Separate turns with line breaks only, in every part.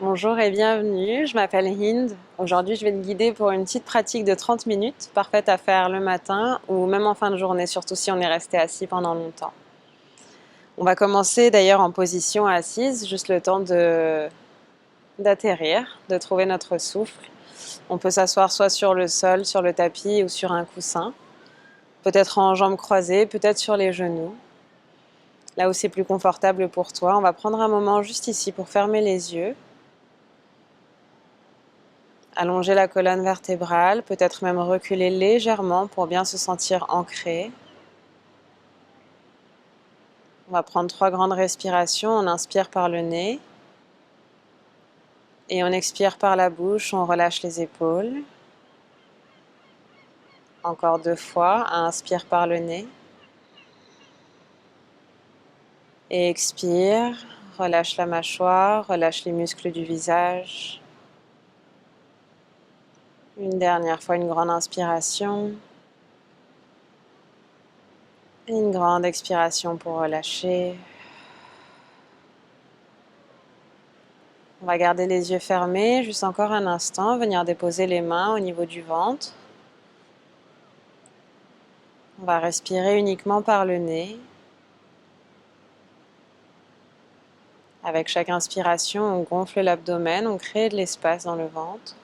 Bonjour et bienvenue, je m'appelle Hind. Aujourd'hui, je vais te guider pour une petite pratique de 30 minutes, parfaite à faire le matin ou même en fin de journée, surtout si on est resté assis pendant longtemps. On va commencer d'ailleurs en position assise, juste le temps d'atterrir, de trouver notre souffle. On peut s'asseoir soit sur le sol, sur le tapis ou sur un coussin, peut-être en jambes croisées, peut-être sur les genoux. Là où c'est plus confortable pour toi, on va prendre un moment juste ici pour fermer les yeux. Allonger la colonne vertébrale, peut-être même reculer légèrement pour bien se sentir ancré. On va prendre 3 grandes respirations. On inspire par le nez et on expire par la bouche. On relâche les épaules. Encore 2 fois. Inspire par le nez et expire. Relâche la mâchoire, relâche les muscles du visage. Une dernière fois, une grande inspiration. Et une grande expiration pour relâcher. On va garder les yeux fermés, juste encore un instant, venir déposer les mains au niveau du ventre. On va respirer uniquement par le nez. Avec chaque inspiration, on gonfle l'abdomen, on crée de l'espace dans le ventre.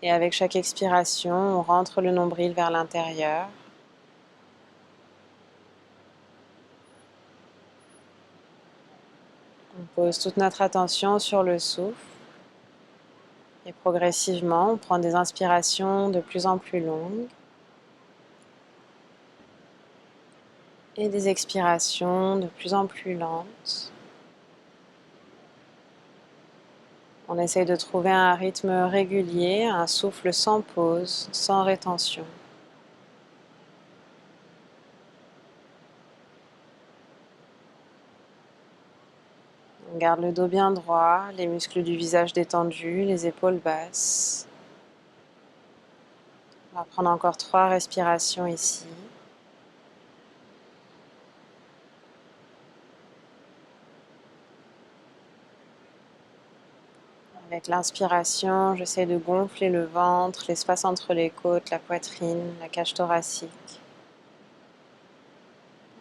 Et avec chaque expiration, on rentre le nombril vers l'intérieur. On pose toute notre attention sur le souffle. Et progressivement, on prend des inspirations de plus en plus longues. Et des expirations de plus en plus lentes. On essaye de trouver un rythme régulier, un souffle sans pause, sans rétention. On garde le dos bien droit, les muscles du visage détendus, les épaules basses. On va prendre encore 3 respirations ici. Avec l'inspiration, j'essaie de gonfler le ventre, l'espace entre les côtes, la poitrine, la cage thoracique.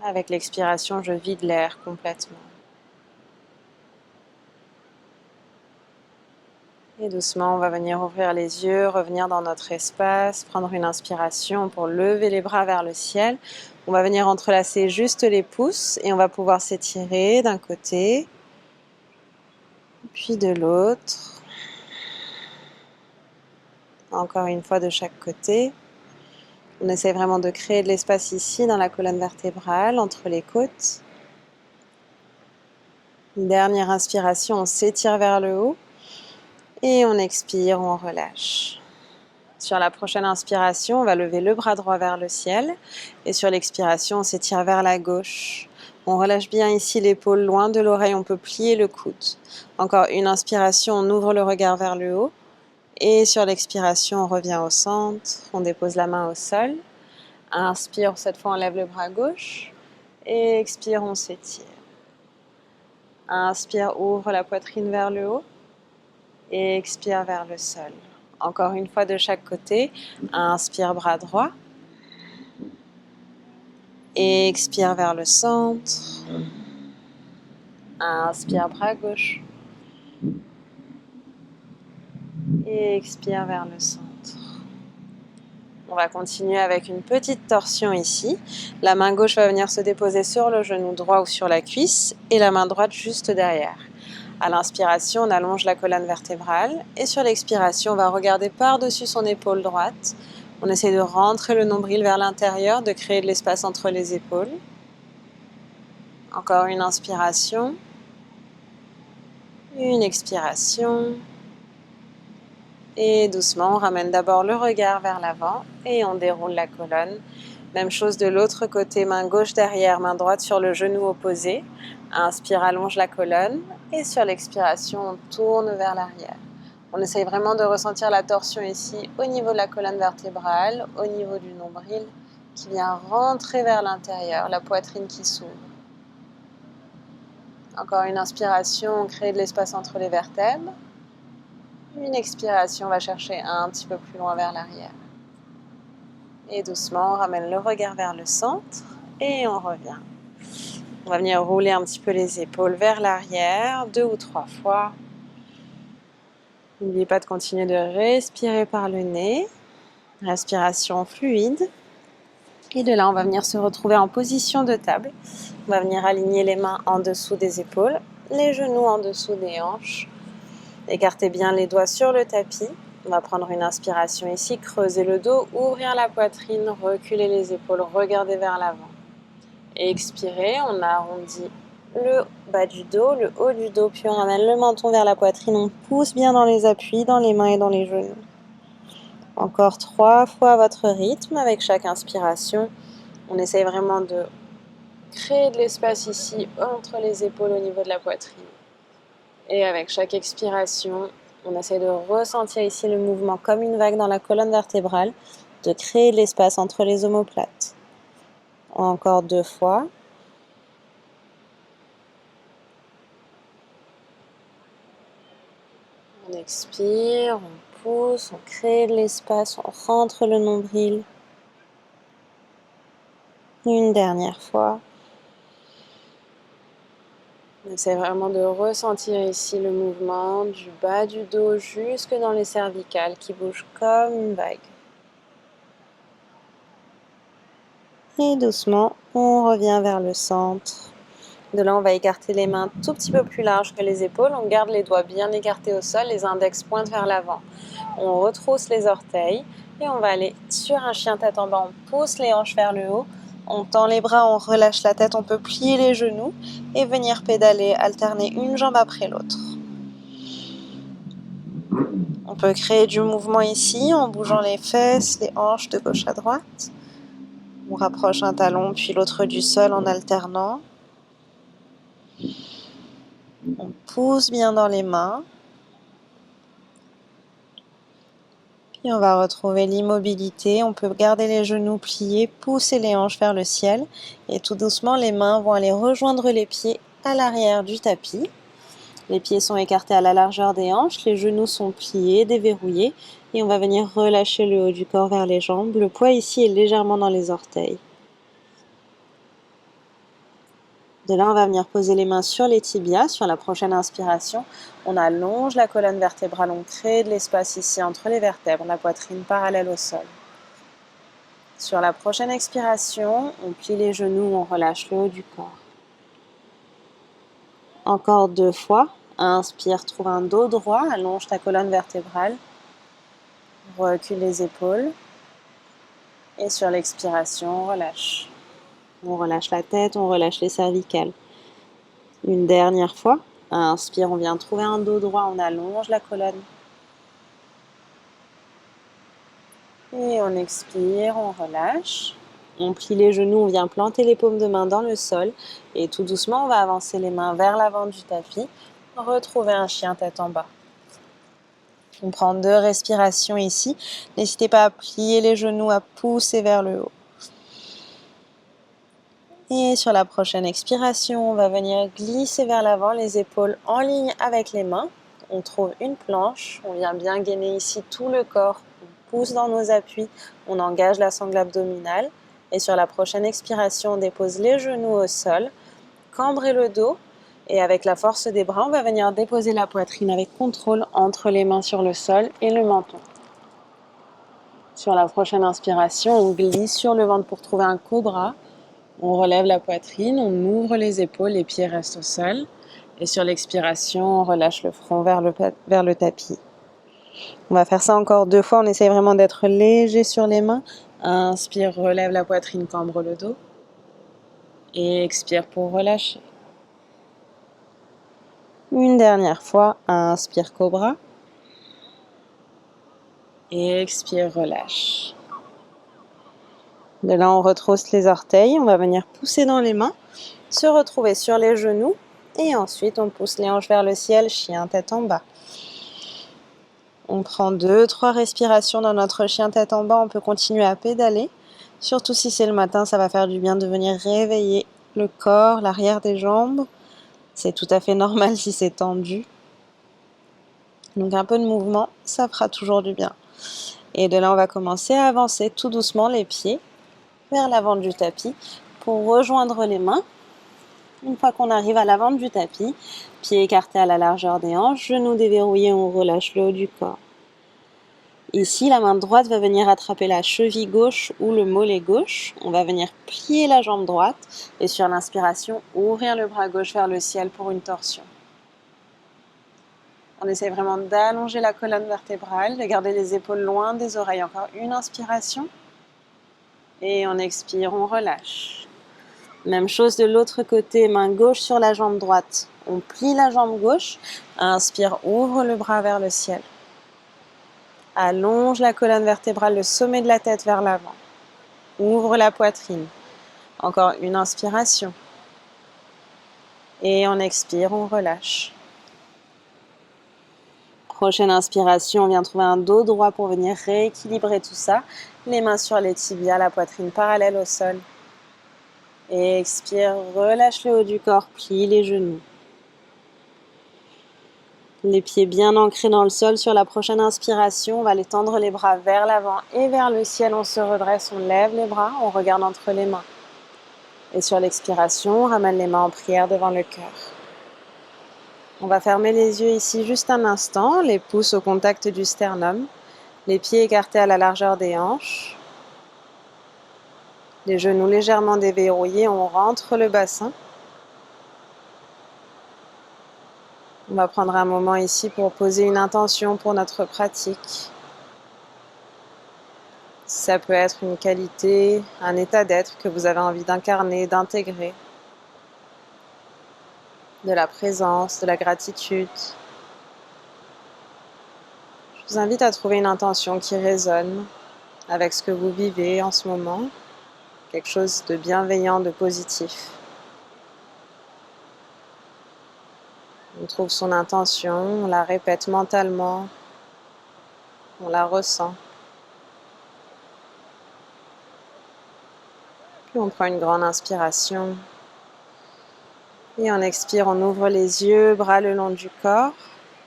Avec l'expiration, je vide l'air complètement. Et doucement, on va venir ouvrir les yeux, revenir dans notre espace, prendre une inspiration pour lever les bras vers le ciel. On va venir entrelacer juste les pouces et on va pouvoir s'étirer d'un côté, puis de l'autre. Encore une fois de chaque côté. On essaie vraiment de créer de l'espace ici dans la colonne vertébrale, entre les côtes. Une dernière inspiration, on s'étire vers le haut. Et on expire, on relâche. Sur la prochaine inspiration, on va lever le bras droit vers le ciel. Et sur l'expiration, on s'étire vers la gauche. On relâche bien ici l'épaule loin de l'oreille, on peut plier le coude. Encore une inspiration, on ouvre le regard vers le haut. Et sur l'expiration, on revient au centre. On dépose la main au sol. Inspire, cette fois on lève le bras gauche. Et expire, on s'étire. Inspire, ouvre la poitrine vers le haut. Et expire vers le sol. Encore une fois de chaque côté. Inspire, bras droit. Et expire vers le centre. Inspire, bras gauche. Et expire vers le centre. On va continuer avec une petite torsion ici. La main gauche va venir se déposer sur le genou droit ou sur la cuisse et la main droite juste derrière. À l'inspiration, on allonge la colonne vertébrale et sur l'expiration, on va regarder par-dessus son épaule droite. On essaie de rentrer le nombril vers l'intérieur, de créer de l'espace entre les épaules. Encore une inspiration. Une expiration. Et doucement, on ramène d'abord le regard vers l'avant et on déroule la colonne. Même chose de l'autre côté, main gauche derrière, main droite sur le genou opposé. Inspire, allonge la colonne et sur l'expiration, on tourne vers l'arrière. On essaye vraiment de ressentir la torsion ici au niveau de la colonne vertébrale, au niveau du nombril qui vient rentrer vers l'intérieur, la poitrine qui s'ouvre. Encore une inspiration, on crée de l'espace entre les vertèbres. Une expiration, on va chercher un petit peu plus loin vers l'arrière. Et doucement, on ramène le regard vers le centre et on revient. On va venir rouler un petit peu les épaules vers l'arrière, 2 ou 3 fois. N'oubliez pas de continuer de respirer par le nez. Respiration fluide. Et de là, on va venir se retrouver en position de table. On va venir aligner les mains en dessous des épaules, les genoux en dessous des hanches. Écartez bien les doigts sur le tapis. On va prendre une inspiration ici, creuser le dos, ouvrir la poitrine, reculer les épaules, regarder vers l'avant. Expirez, on arrondit le bas du dos, le haut du dos, puis on ramène le menton vers la poitrine. On pousse bien dans les appuis, dans les mains et dans les genoux. Encore 3 fois à votre rythme avec chaque inspiration. On essaye vraiment de créer de l'espace ici entre les épaules au niveau de la poitrine. Et avec chaque expiration, on essaie de ressentir ici le mouvement comme une vague dans la colonne vertébrale, de créer de l'espace entre les omoplates. Encore 2 fois. On expire, on pousse, on crée de l'espace, on rentre le nombril. Une dernière fois. On essaie vraiment de ressentir ici le mouvement du bas du dos jusque dans les cervicales qui bougent comme une vague. Et doucement, on revient vers le centre. De là, on va écarter les mains tout petit peu plus larges que les épaules. On garde les doigts bien écartés au sol, les index pointent vers l'avant. On retrousse les orteils et on va aller sur un chien tête en bas. On pousse les hanches vers le haut. On tend les bras, on relâche la tête. On peut plier les genoux et venir pédaler, alterner une jambe après l'autre. On peut créer du mouvement ici en bougeant les fesses, les hanches de gauche à droite. On rapproche un talon puis l'autre du sol en alternant. On pousse bien dans les mains. Puis on va retrouver l'immobilité. On peut garder les genoux pliés, pousser les hanches vers le ciel. Et tout doucement, les mains vont aller rejoindre les pieds à l'arrière du tapis. Les pieds sont écartés à la largeur des hanches. Les genoux sont pliés, déverrouillés. Et on va venir relâcher le haut du corps vers les jambes. Le poids ici est légèrement dans les orteils. De là, on va venir poser les mains sur les tibias. Sur la prochaine inspiration, on allonge la colonne vertébrale. On crée de l'espace ici entre les vertèbres, la poitrine parallèle au sol. Sur la prochaine expiration, on plie les genoux, on relâche le haut du corps. Encore 2 fois. Inspire, trouve un dos droit, allonge ta colonne vertébrale. Recule les épaules. Et sur l'expiration, on relâche. On relâche la tête, on relâche les cervicales. Une dernière fois. Inspire, on vient trouver un dos droit, on allonge la colonne. Et on expire, on relâche. On plie les genoux, on vient planter les paumes de main dans le sol. Et tout doucement, on va avancer les mains vers l'avant du tapis. Retrouver un chien tête en bas. On prend 2 respirations ici. N'hésitez pas à plier les genoux, à pousser vers le haut. Et sur la prochaine expiration, on va venir glisser vers l'avant, les épaules en ligne avec les mains. On trouve une planche, on vient bien gainer ici tout le corps. On pousse dans nos appuis, on engage la sangle abdominale. Et sur la prochaine expiration, on dépose les genoux au sol, cambrez le dos. Et avec la force des bras, on va venir déposer la poitrine avec contrôle entre les mains sur le sol et le menton. Sur la prochaine inspiration, on glisse sur le ventre pour trouver un cobra. On relève la poitrine, on ouvre les épaules, les pieds restent au sol. Et sur l'expiration, on relâche le front vers le tapis. On va faire ça encore 2 fois. On essaye vraiment d'être léger sur les mains. Inspire, relève la poitrine, cambre le dos. Et expire pour relâcher. Une dernière fois. Inspire, cobra. Et expire, relâche. De là, on retrousse les orteils, on va venir pousser dans les mains, se retrouver sur les genoux et ensuite on pousse les hanches vers le ciel, chien tête en bas. On prend 2-3 respirations dans notre chien tête en bas, on peut continuer à pédaler. Surtout si c'est le matin, ça va faire du bien de venir réveiller le corps, l'arrière des jambes. C'est tout à fait normal si c'est tendu. Donc un peu de mouvement, ça fera toujours du bien. Et de là, on va commencer à avancer tout doucement les pieds vers l'avant du tapis pour rejoindre les mains. Une fois qu'on arrive à l'avant du tapis, pieds écartés à la largeur des hanches, genoux déverrouillés, on relâche le haut du corps. Ici, la main droite va venir attraper la cheville gauche ou le mollet gauche. On va venir plier la jambe droite et sur l'inspiration, ouvrir le bras gauche vers le ciel pour une torsion. On essaie vraiment d'allonger la colonne vertébrale, de garder les épaules loin des oreilles. Encore une inspiration. Et on expire, on relâche. Même chose de l'autre côté, main gauche sur la jambe droite. On plie la jambe gauche. Inspire, ouvre le bras vers le ciel. Allonge la colonne vertébrale, le sommet de la tête vers l'avant. Ouvre la poitrine. Encore une inspiration. Et on expire, on relâche. Prochaine inspiration, on vient trouver un dos droit pour venir rééquilibrer tout ça. Les mains sur les tibias, la poitrine parallèle au sol. Et expire, relâche le haut du corps, plie les genoux. Les pieds bien ancrés dans le sol. Sur la prochaine inspiration, on va aller tendre les bras vers l'avant et vers le ciel. On se redresse, on lève les bras, on regarde entre les mains. Et sur l'expiration, on ramène les mains en prière devant le cœur. On va fermer les yeux ici juste un instant, les pouces au contact du sternum, les pieds écartés à la largeur des hanches, les genoux légèrement déverrouillés, on rentre le bassin. On va prendre un moment ici pour poser une intention pour notre pratique. Ça peut être une qualité, un état d'être que vous avez envie d'incarner, d'intégrer. De la présence, de la gratitude. Je vous invite à trouver une intention qui résonne avec ce que vous vivez en ce moment, quelque chose de bienveillant, de positif. On trouve son intention, on la répète mentalement, on la ressent. Puis on prend une grande inspiration. Et on expire, on ouvre les yeux, bras le long du corps.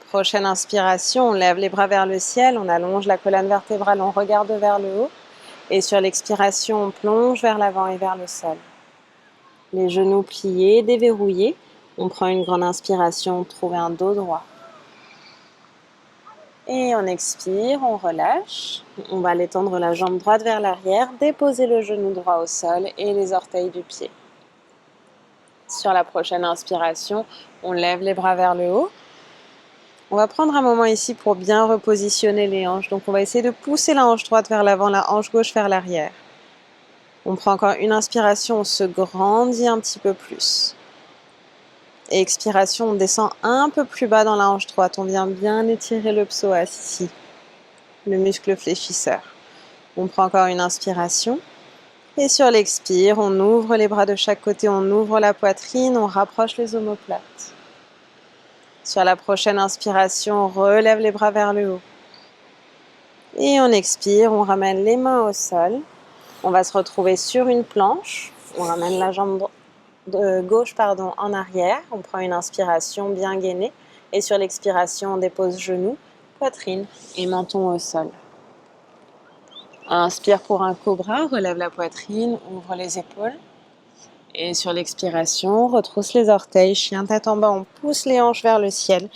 Prochaine inspiration, on lève les bras vers le ciel, on allonge la colonne vertébrale, on regarde vers le haut. Et sur l'expiration, on plonge vers l'avant et vers le sol. Les genoux pliés, déverrouillés. On prend une grande inspiration, trouver un dos droit. Et on expire, on relâche. On va aller tendre la jambe droite vers l'arrière, déposer le genou droit au sol et les orteils du pied. Sur la prochaine inspiration, on lève les bras vers le haut. On va prendre un moment ici pour bien repositionner les hanches. Donc on va essayer de pousser la hanche droite vers l'avant, la hanche gauche vers l'arrière. On prend encore une inspiration, on se grandit un petit peu plus. Et expiration, on descend un peu plus bas dans la hanche droite. On vient bien étirer le psoas ici, le muscle fléchisseur. On prend encore une inspiration. Et sur l'expire, on ouvre les bras de chaque côté, on ouvre la poitrine, on rapproche les omoplates. Sur la prochaine inspiration, on relève les bras vers le haut. Et on expire, on ramène les mains au sol. On va se retrouver sur une planche. On ramène la jambe gauche en arrière. On prend une inspiration bien gainée. Et sur l'expiration, on dépose genoux, poitrine et menton au sol. Inspire pour un cobra, relève la poitrine, ouvre les épaules. Et sur l'expiration, on retrousse les orteils, chien tête en bas, on pousse les hanches vers le ciel.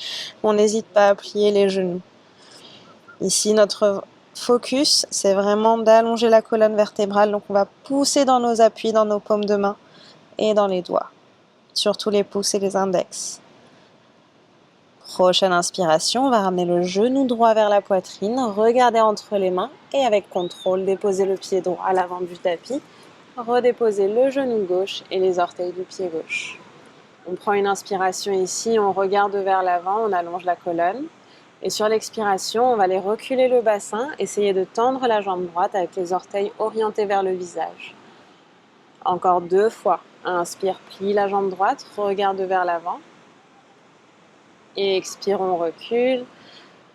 On n'hésite pas à plier les genoux. Ici, notre focus, c'est vraiment d'allonger la colonne vertébrale. Donc on va pousser dans nos appuis, dans nos paumes de main et dans les doigts. Surtout les pouces et les index. Prochaine inspiration, on va ramener le genou droit vers la poitrine, regarder entre les mains et avec contrôle, déposer le pied droit à l'avant du tapis, redéposer le genou gauche et les orteils du pied gauche. On prend une inspiration ici, on regarde vers l'avant, on allonge la colonne. Et sur l'expiration, on va aller reculer le bassin, essayer de tendre la jambe droite avec les orteils orientés vers le visage. Encore 2 fois. Inspire, plie la jambe droite, regarde vers l'avant. Et expire, on recule.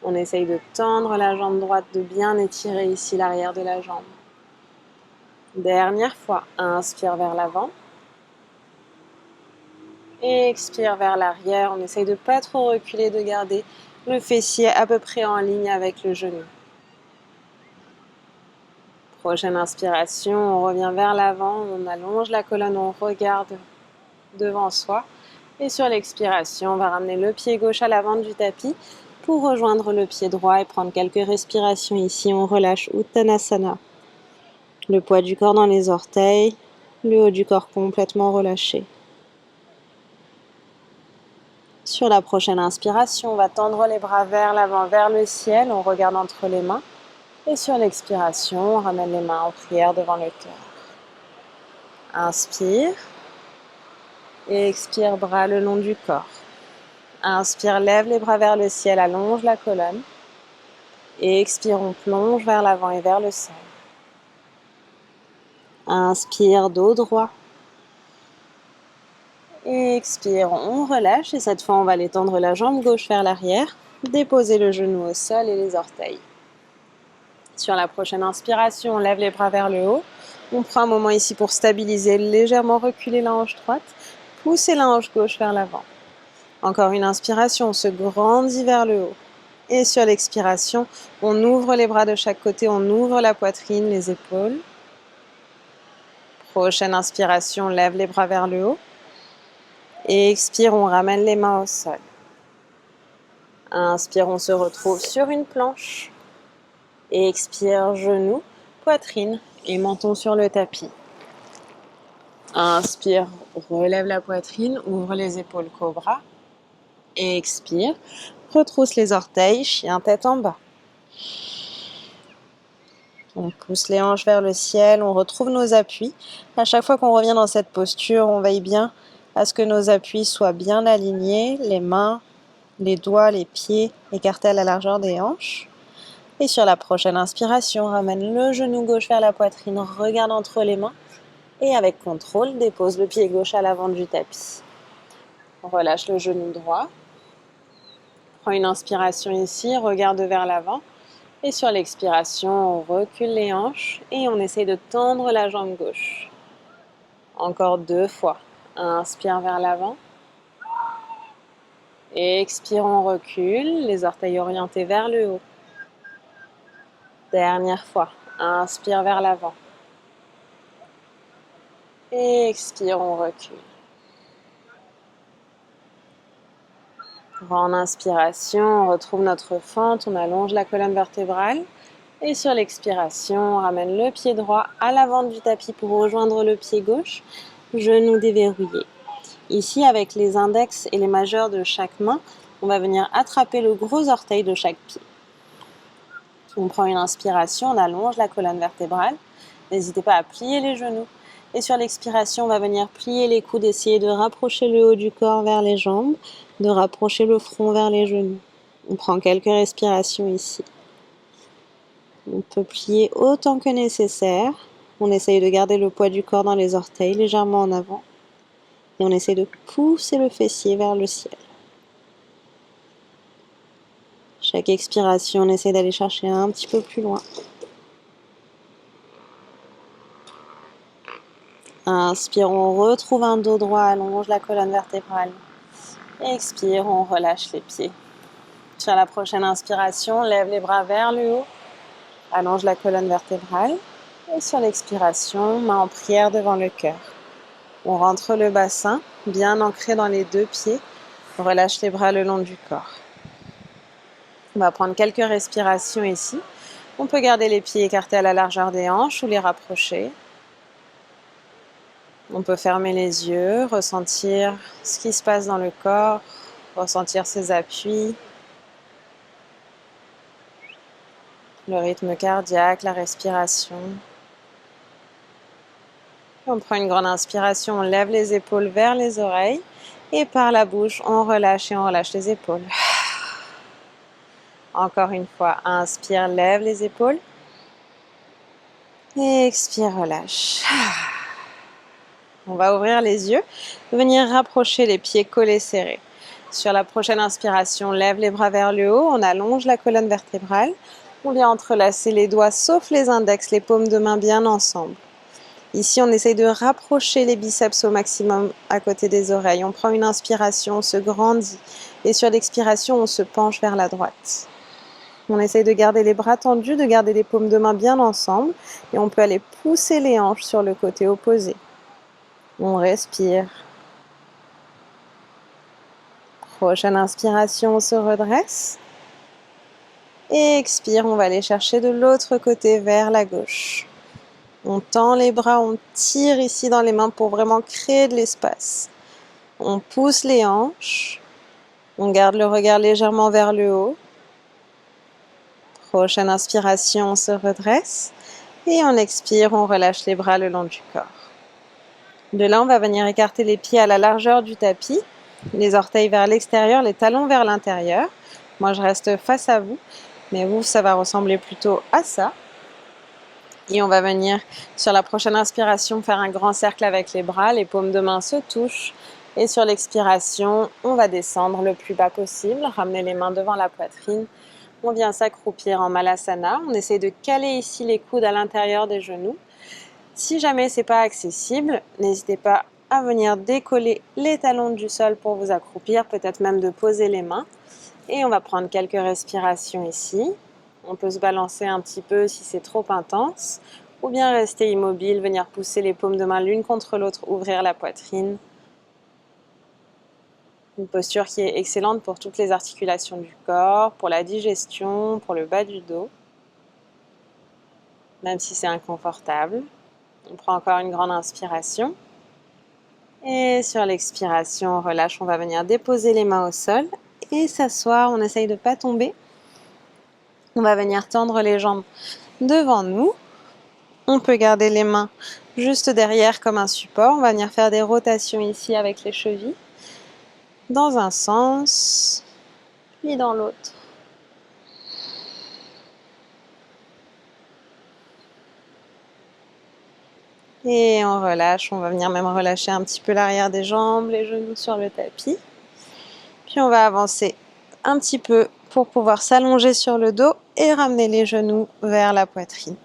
On essaye de tendre la jambe droite, de bien étirer ici l'arrière de la jambe. Dernière fois. Inspire vers l'avant. Et expire vers l'arrière. On essaye de ne pas trop reculer, de garder le fessier à peu près en ligne avec le genou. Prochaine inspiration, on revient vers l'avant, on allonge la colonne, on regarde devant soi. Et sur l'expiration, on va ramener le pied gauche à l'avant du tapis pour rejoindre le pied droit et prendre quelques respirations ici. On relâche Uttanasana. Le poids du corps dans les orteils, le haut du corps complètement relâché. Sur la prochaine inspiration, on va tendre les bras vers l'avant, vers le ciel. On regarde entre les mains. Et sur l'expiration, on ramène les mains en prière devant le cœur. Inspire. Et expire, bras le long du corps. Inspire, lève les bras vers le ciel, allonge la colonne. Et expire, on plonge vers l'avant et vers le sol. Inspire, dos droit. Et expire, on relâche. Et cette fois, on va aller tendre la jambe gauche vers l'arrière. Déposer le genou au sol et les orteils. Sur la prochaine inspiration, on lève les bras vers le haut. On prend un moment ici pour stabiliser, légèrement reculer la hanche droite. Pousser la hanche gauche vers l'avant. Encore une inspiration, on se grandit vers le haut. Et sur l'expiration, on ouvre les bras de chaque côté, on ouvre la poitrine, les épaules. Prochaine inspiration, on lève les bras vers le haut. Et expire, on ramène les mains au sol. Inspire, on se retrouve sur une planche. Et expire, genoux, poitrine et menton sur le tapis. Inspire, relève la poitrine, ouvre les épaules, cobra. Et expire, retrousse les orteils, chien tête en bas. On pousse les hanches vers le ciel, on retrouve nos appuis. À chaque fois qu'on revient dans cette posture, on veille bien à ce que nos appuis soient bien alignés, les mains, les doigts, les pieds écartés à la largeur des hanches. Et sur la prochaine inspiration, on ramène le genou gauche vers la poitrine, regarde entre les mains et avec contrôle, dépose le pied gauche à l'avant du tapis. On relâche le genou droit. Prends une inspiration ici, regarde vers l'avant. Et sur l'expiration, on recule les hanches et on essaye de tendre la jambe gauche. Encore 2 fois. Inspire vers l'avant. Et expire, on recule, les orteils orientés vers le haut. Dernière fois. Inspire vers l'avant. Et expire, on recule. Grande inspiration, on retrouve notre fente, on allonge la colonne vertébrale. Et sur l'expiration, on ramène le pied droit à l'avant du tapis pour rejoindre le pied gauche, genou déverrouillé. Ici, avec les index et les majeurs de chaque main, on va venir attraper le gros orteil de chaque pied. On prend une inspiration, on allonge la colonne vertébrale. N'hésitez pas à plier les genoux. Et sur l'expiration, on va venir plier les coudes, essayer de rapprocher le haut du corps vers les jambes, de rapprocher le front vers les genoux. On prend quelques respirations ici. On peut plier autant que nécessaire. On essaye de garder le poids du corps dans les orteils, légèrement en avant. Et on essaye de pousser le fessier vers le ciel. Chaque expiration, on essaie d'aller chercher un petit peu plus loin. Inspire, on retrouve un dos droit, allonge la colonne vertébrale. Expire, on relâche les pieds. Sur la prochaine inspiration, lève les bras vers le haut, allonge la colonne vertébrale. Et sur l'expiration, main en prière devant le cœur. On rentre le bassin, bien ancré dans les 2 pieds. On relâche les bras le long du corps. On va prendre quelques respirations ici. On peut garder les pieds écartés à la largeur des hanches ou les rapprocher. On peut fermer les yeux, ressentir ce qui se passe dans le corps, ressentir ses appuis, le rythme cardiaque, la respiration. On prend une grande inspiration, on lève les épaules vers les oreilles et par la bouche, on relâche et on relâche les épaules. Encore une fois, inspire, lève les épaules. Et expire, relâche. On va ouvrir les yeux, venir rapprocher les pieds collés serrés. Sur la prochaine inspiration, lève les bras vers le haut, on allonge la colonne vertébrale. On vient entrelacer les doigts sauf les index, les paumes de main bien ensemble. Ici, on essaye de rapprocher les biceps au maximum à côté des oreilles. On prend une inspiration, on se grandit. Et sur l'expiration, on se penche vers la droite. On essaye de garder les bras tendus, de garder les paumes de main bien ensemble. Et on peut aller pousser les hanches sur le côté opposé. On respire. Prochaine inspiration, on se redresse. Et expire, on va aller chercher de l'autre côté vers la gauche. On tend les bras, on tire ici dans les mains pour vraiment créer de l'espace. On pousse les hanches. On garde le regard légèrement vers le haut. Prochaine inspiration, on se redresse. Et on expire, on relâche les bras le long du corps. De là, on va venir écarter les pieds à la largeur du tapis. Les orteils vers l'extérieur, les talons vers l'intérieur. Moi, je reste face à vous. Mais vous, ça va ressembler plutôt à ça. Et on va venir, sur la prochaine inspiration, faire un grand cercle avec les bras. Les paumes de main se touchent. Et sur l'expiration, on va descendre le plus bas possible. Ramener les mains devant la poitrine. On vient s'accroupir en Malasana. On essaie de caler ici les coudes à l'intérieur des genoux. Si jamais ce n'est pas accessible, n'hésitez pas à venir décoller les talons du sol pour vous accroupir. Peut-être même de poser les mains. Et on va prendre quelques respirations ici. On peut se balancer un petit peu si c'est trop intense, ou bien rester immobile, venir pousser les paumes de main l'une contre l'autre, ouvrir la poitrine. Une posture qui est excellente pour toutes les articulations du corps, pour la digestion, pour le bas du dos, même si c'est inconfortable. On prend encore une grande inspiration. Et sur l'expiration, on relâche, on va venir déposer les mains au sol et s'asseoir. On essaye de ne pas tomber. On va venir tendre les jambes devant nous. On peut garder les mains juste derrière comme un support. On va venir faire des rotations ici avec les chevilles. Dans un sens, puis dans l'autre. Et on relâche. On va venir même relâcher un petit peu l'arrière des jambes, les genoux sur le tapis. Puis on va avancer un petit peu pour pouvoir s'allonger sur le dos et ramener les genoux vers la poitrine.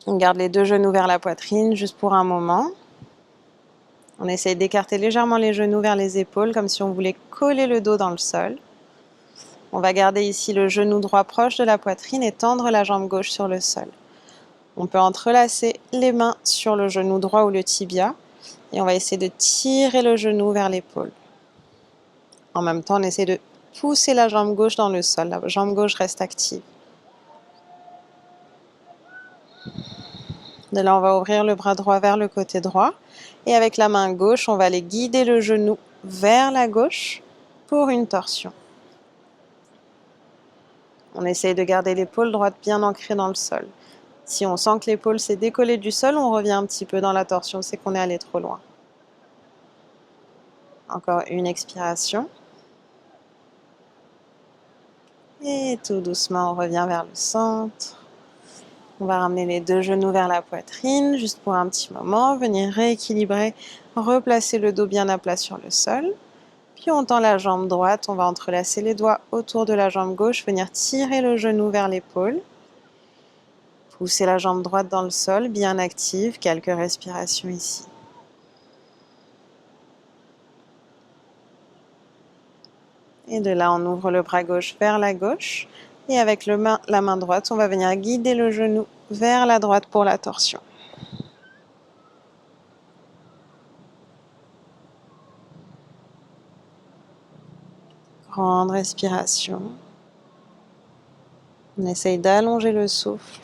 On garde les deux genoux vers la poitrine juste pour un moment. On essaye d'écarter légèrement les genoux vers les épaules comme si on voulait coller le dos dans le sol. On va garder ici le genou droit proche de la poitrine et tendre la jambe gauche sur le sol. On peut entrelacer les mains sur le genou droit ou le tibia et on va essayer de tirer le genou vers l'épaule. En même temps, on essaie de pousser la jambe gauche dans le sol. La jambe gauche reste active. De là, on va ouvrir le bras droit vers le côté droit. Et avec la main gauche, on va aller guider le genou vers la gauche pour une torsion. On essaye de garder l'épaule droite bien ancrée dans le sol. Si on sent que l'épaule s'est décollée du sol, on revient un petit peu dans la torsion, c'est qu'on est allé trop loin. Encore une expiration. Et tout doucement, on revient vers le centre. On va ramener les deux genoux vers la poitrine, juste pour un petit moment, venir rééquilibrer, replacer le dos bien à plat sur le sol. Puis on tend la jambe droite, on va entrelacer les doigts autour de la jambe gauche, venir tirer le genou vers l'épaule. Pousser la jambe droite dans le sol, bien active, quelques respirations ici. Et de là, on ouvre le bras gauche vers la gauche. Et avec la main droite, on va venir guider le genou vers la droite pour la torsion. Grande respiration. On essaye d'allonger le souffle.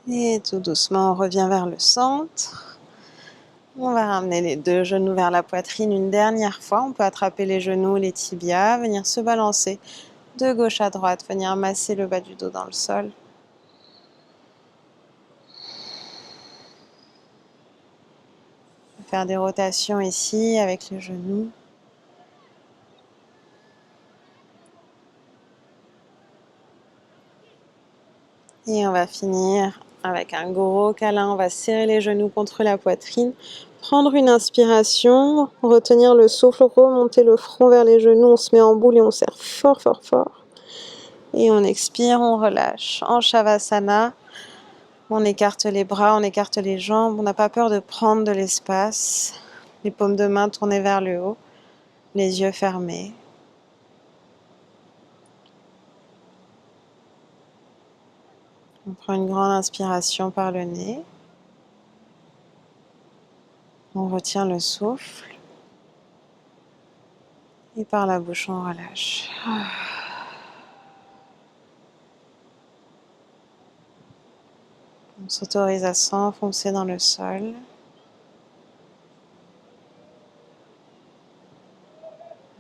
Et tout doucement, on revient vers le centre. On va ramener les deux genoux vers la poitrine une dernière fois. On peut attraper les genoux, les tibias, venir se balancer de gauche à droite, venir masser le bas du dos dans le sol. Faire des rotations ici avec les genoux. Et on va finir avec un gros câlin. On va serrer les genoux contre la poitrine Prendre une inspiration, retenir le souffle, remonter le front vers les genoux, on se met en boule et on serre fort, fort, fort. Et on expire, on relâche. En Shavasana, on écarte les bras, on écarte les jambes, on n'a pas peur de prendre de l'espace. Les paumes de main tournées vers le haut, les yeux fermés. On prend une grande inspiration par le nez. On retient le souffle. Et par la bouche, on relâche. On s'autorise à s'enfoncer dans le sol.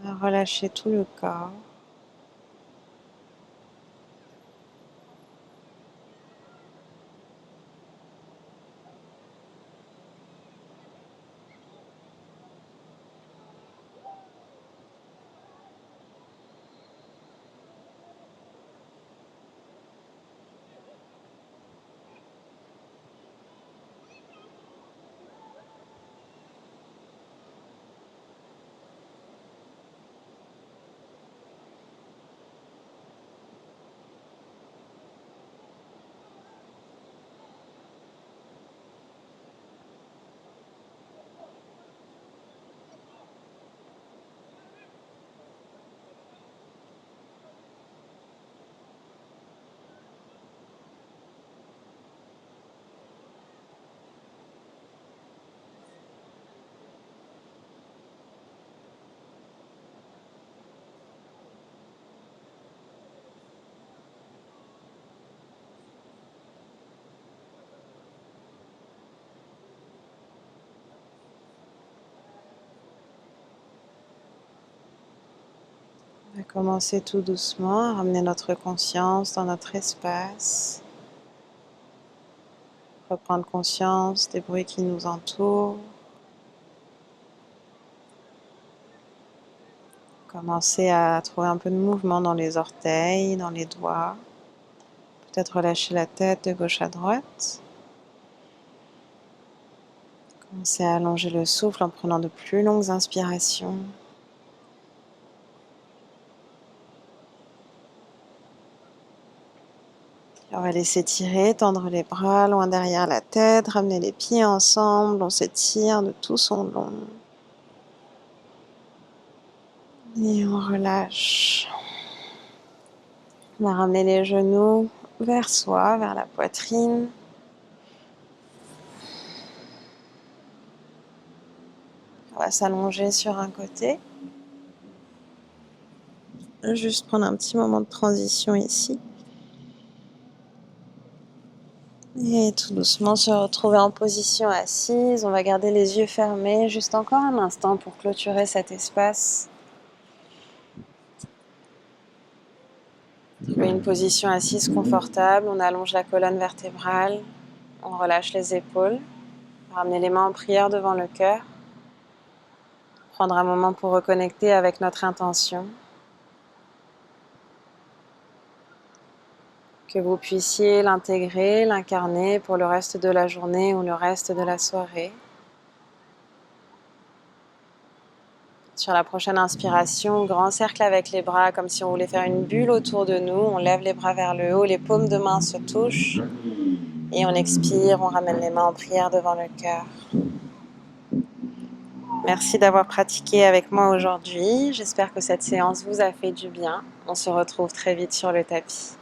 À relâcher tout le corps. On va commencer tout doucement à ramener notre conscience dans notre espace. Reprendre conscience des bruits qui nous entourent. Commencer à trouver un peu de mouvement dans les orteils, dans les doigts. Peut-être relâcher la tête de gauche à droite. Commencer à allonger le souffle en prenant de plus longues inspirations. On va laisser tirer, tendre les bras loin derrière la tête, ramener les pieds ensemble, on s'étire de tout son long. Et on relâche. On va ramener les genoux vers soi, vers la poitrine. On va s'allonger sur un côté. Juste prendre un petit moment de transition ici. Et tout doucement se retrouver en position assise. On va garder les yeux fermés juste encore un instant pour clôturer cet espace. Trouver une position assise confortable. On allonge la colonne vertébrale. On relâche les épaules. Ramener les mains en prière devant le cœur. Prendre un moment pour reconnecter avec notre intention. Que vous puissiez l'intégrer, l'incarner pour le reste de la journée ou le reste de la soirée. Sur la prochaine inspiration, grand cercle avec les bras, comme si on voulait faire une bulle autour de nous. On lève les bras vers le haut, les paumes de main se touchent. Et on expire, on ramène les mains en prière devant le cœur. Merci d'avoir pratiqué avec moi aujourd'hui. J'espère que cette séance vous a fait du bien. On se retrouve très vite sur le tapis.